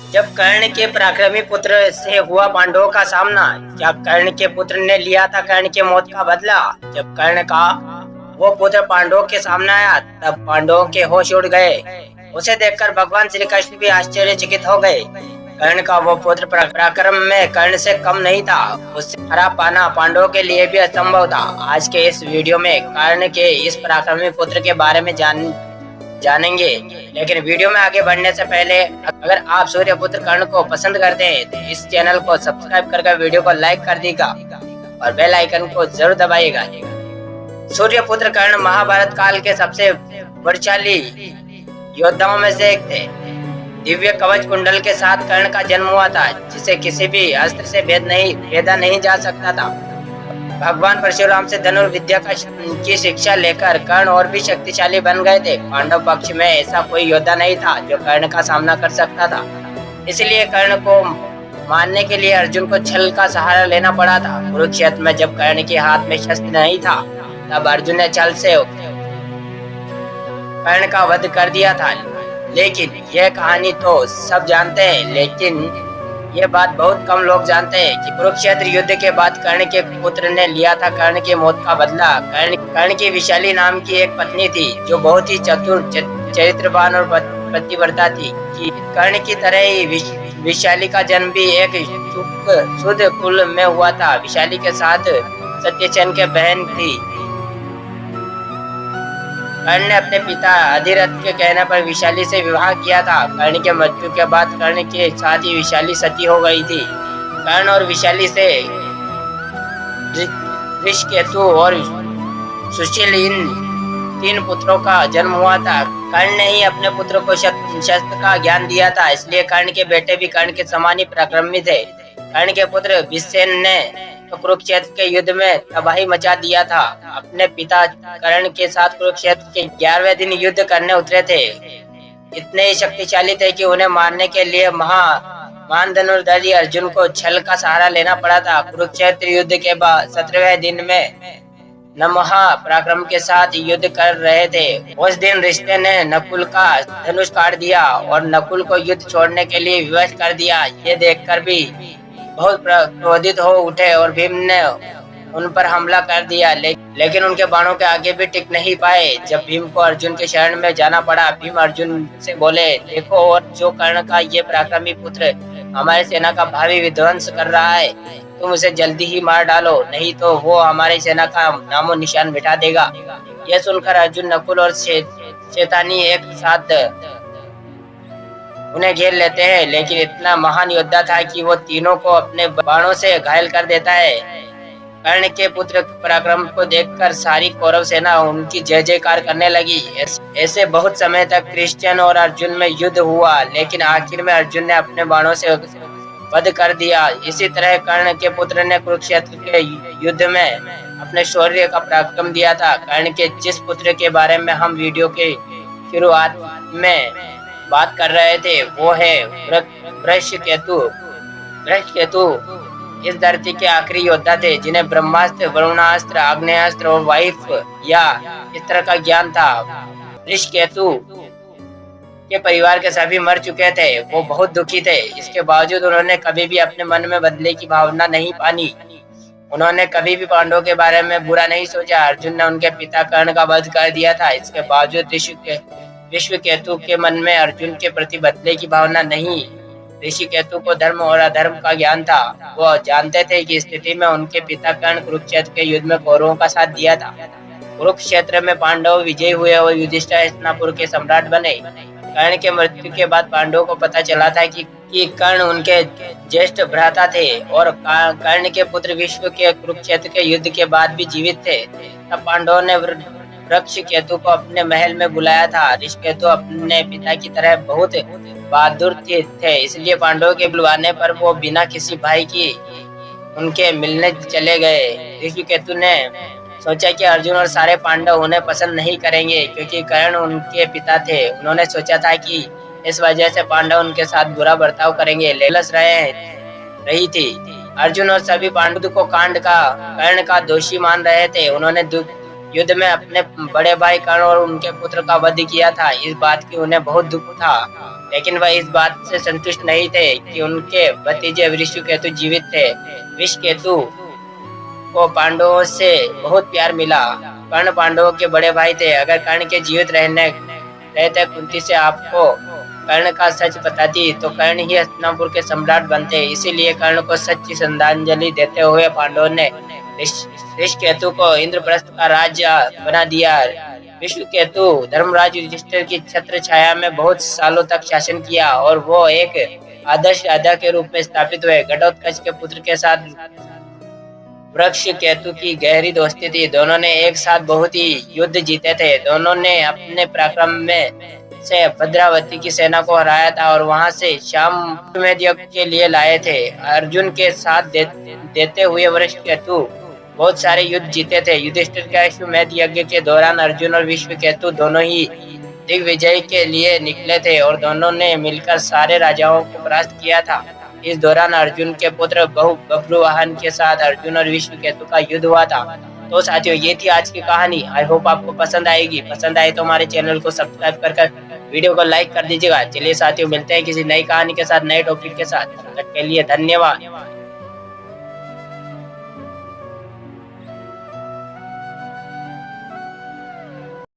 जब कर्ण के पराक्रमी पुत्र से हुआ पांडवों का सामना, जब कर्ण के पुत्र ने लिया था कर्ण के मौत का बदला, जब कर्ण का वो पुत्र पांडवों के सामने आया, तब पांडवों के होश उड़ गए। उसे देखकर भगवान श्री कृष्ण भी आश्चर्यचकित हो गए। कर्ण का वो पुत्र पराक्रम में कर्ण से कम नहीं था। उससे हरा पाना पांडवों के लिए भी असंभव था। आज के इस वीडियो में कर्ण के इस पराक्रमी पुत्र के बारे में जानेंगे। लेकिन वीडियो में आगे बढ़ने से पहले अगर आप सूर्यपुत्र कर्ण को पसंद करते हैं तो इस चैनल को सब्सक्राइब करके वीडियो को लाइक कर दीजिएगा और बेल आइकन को जरूर दबाइएगा। सूर्यपुत्र कर्ण महाभारत काल के सबसे बलशाली योद्धाओं में से एक थे। दिव्य कवच कुंडल के साथ कर्ण का जन्म हुआ था, जिसे किसी भी अस्त्र से भेदा नहीं जा सकता था। भगवान परशुराम से धनुर्विद्या की शिक्षा लेकर कर्ण और भी शक्तिशाली बन गए थे। पांडव पक्ष में ऐसा कोई योद्धा नहीं था जो कर्ण का सामना कर सकता था। इसलिए कर्ण को मारने के लिए अर्जुन को छल का सहारा लेना पड़ा था। कुरुक्षेत्र में जब कर्ण के हाथ में शस्त्र नहीं था, तब अर्जुन ने छल से कर्ण का वध कर दिया था। लेकिन यह कहानी तो सब जानते हैं, लेकिन ये बात बहुत कम लोग जानते हैं कि कुरुक्षेत्र युद्ध के बाद कर्ण के पुत्र ने लिया था कर्ण के मौत का बदला। कर्ण की विशाली नाम की एक पत्नी थी जो बहुत ही चतुर, चरित्रवान और पतिव्रता थी। कर्ण की तरह ही विशाली का जन्म भी एक शुद्ध कुल में हुआ था। विशाली के साथ सत्यसेन के बहन थी। कर्ण ने अपने पिता अधिरथ के कहने पर विशाली से विवाह किया था। कर्ण के मृत्यु के बाद कर्ण के साथ ही विशाली सती हो गई थी। कर्ण और विशाली से ऋषिकेतु और सुशील इन 3 पुत्रों का जन्म हुआ था। कर्ण ने ही अपने पुत्र को शस्त्र का ज्ञान दिया था, इसलिए कर्ण के बेटे भी कर्ण के समान ही पराक्रमी थे। कर्ण के पुत्र भीमसेन ने तो कुरुक्षेत्र के युद्ध में तबाही मचा दिया था। अपने पिता कर्ण के साथ कुरुक्षेत्र के 11वें दिन युद्ध करने उतरे थे। इतने ही शक्तिशाली थे कि उन्हें मारने के लिए महान धनुर्धारी अर्जुन को छल का सहारा लेना पड़ा था। कुरुक्षेत्र युद्ध के बाद 17वें दिन में नमहा पराक्रम के साथ युद्ध कर रहे थे। उस दिन रिश्ते ने नकुल का धनुष काट दिया और नकुल को युद्ध छोड़ने के लिए विवश कर दिया। ये देखकर भी बहुत क्रोधित हो उठे और भीम ने उन पर हमला कर दिया, लेकिन उनके बाणों के आगे भी टिक नहीं पाए। जब भीम को अर्जुन के शरण में जाना पड़ा, भीम अर्जुन से बोले, देखो, और जो कर्ण का ये पराक्रमी पुत्र हमारी सेना का भावी विध्वंस कर रहा है, तुम उसे जल्दी ही मार डालो, नहीं तो वो हमारी सेना का नामो निशान मिटा देगा। यह सुनकर अर्जुन, नकुल और शैतानी एक साथ उन्हें घेर लेते हैं, लेकिन इतना महान योद्धा था कि वो तीनों को अपने बाणों से घायल कर देता है। कर्ण के पुत्र पराक्रम को देखकर सारी कौरव सेना उनकी जय जयकार करने लगी। ऐसे बहुत समय तक कृष्ण और अर्जुन में युद्ध हुआ, लेकिन आखिर में अर्जुन ने अपने बाणों से वध कर दिया। इसी तरह कर्ण के पुत्र ने कुरुक्षेत्र के युद्ध में अपने शौर्य का पराक्रम दिया था। कर्ण के जिस पुत्र के बारे में हम वीडियो के शुरुआत में बात कर रहे थे, वो है वृषकेतु। वृषकेतु इस धरती के आखिरी योद्धा थे जिन्हें ब्रह्मास्त्र, वरुणास्त्र, आग्नेयास्त्र और वायु या अस्त्र का ज्ञान था। वृषकेतु के परिवार के सभी मर चुके थे। वो बहुत दुखी थे। इसके बावजूद उन्होंने कभी भी अपने मन में बदले की भावना नहीं पानी। उन्होंने कभी भी पांडवों के बारे में बुरा नहीं सोचा। अर्जुन ने उनके पिता कर्ण का वध कर दिया था। इसके बावजूद विश्वकेतु के मन में अर्जुन के प्रति बदले की भावना नहीं। ऋषिकेतु को धर्म और अधर्म का ज्ञान था। वो जानते थे कि स्थिति में उनके पिता कर्ण कुरुक्षेत्र के युद्ध में कौरवों का साथ दिया था। कुरुक्षेत्र में पांडव विजयी हुए और युधिष्ठिर हस्तिनापुर के सम्राट बने। कर्ण के मृत्यु के बाद पांडवों को पता चला था कि कर्ण उनके ज्येष्ठ भ्राता थे और कर्ण के पुत्र विश्व के कुरुक्षेत्र के युद्ध के बाद भी जीवित थे। तब पांडवों ने वृषकेतु को अपने महल में बुलाया था। ऋषिकेतु अपने पिता की तरह बहुत बहादुर थे, इसलिए पांडवों के बुलवाने पर वो बिना किसी भाई की उनके मिलने चले गए। ऋषिकेतु ने सोचा कि अर्जुन और सारे पांडव उन्हें पसंद नहीं करेंगे क्योंकि कर्ण उनके पिता थे। उन्होंने सोचा था कि इस वजह से पांडव उनके साथ बुरा बर्ताव करेंगे। लेलस रही थी। अर्जुन और सभी पांडव को कर्ण का दोषी मान रहे थे। उन्होंने युद्ध में अपने बड़े भाई कर्ण और उनके पुत्र का वध किया था। इस बात की उन्हें बहुत दुख था। लेकिन वह इस बात से संतुष्ट नहीं थे कि उनके भतीजे विष्णुकेतु जीवित थे। विष्णुकेतु को पांडवों से बहुत प्यार मिला। कर्ण पांडवों के बड़े भाई थे। अगर कर्ण के जीवित रहते कुंती से आपको कर्ण का सच बताती तो कर्ण ही हस्तिनापुर के सम्राट बनते। इसीलिए कर्ण को सच्ची श्रद्धांजलि देते हुए पांडवों ने ऋषिकेतु को इंद्रप्रस्थ का राज्य बना दिया। विष्णुकेतु धर्मराज युधिष्ठिर की छत्र छाया में बहुत सालों तक शासन किया और वो एक आदर्श राजा के रूप में स्थापित हुए। घटोत्कच के पुत्र के साथ वृक्ष केतु की गहरी दोस्ती थी। दोनों ने एक साथ बहुत ही युद्ध जीते थे। दोनों ने अपने पराक्रम में से भद्रावती की सेना को हराया था और वहां से अश्वमेध यज्ञ के लिए लाए थे। अर्जुन के साथ देते हुए वृषकेतु बहुत सारे युद्ध जीते थे। युधिष्ठिर के अश्वमेध यज्ञ के दौरान अर्जुन और विष्णुकेतु दोनों ही दिग्विजय के लिए निकले थे और दोनों ने मिलकर सारे राजाओं को परास्त किया था। इस दौरान अर्जुन के पुत्र बभ्रुवाहन के साथ अर्जुन और विष्णुकेतु का युद्ध हुआ था। तो साथियों, ये थी आज की कहानी। आई होप आपको पसंद आएगी। पसंद आए तो हमारे चैनल को सब्सक्राइब कर वीडियो को लाइक कर दीजिएगा। चलिए साथियों, मिलते हैं किसी नई कहानी के साथ, नए टॉपिक के साथ। तब तक के लिए धन्यवाद।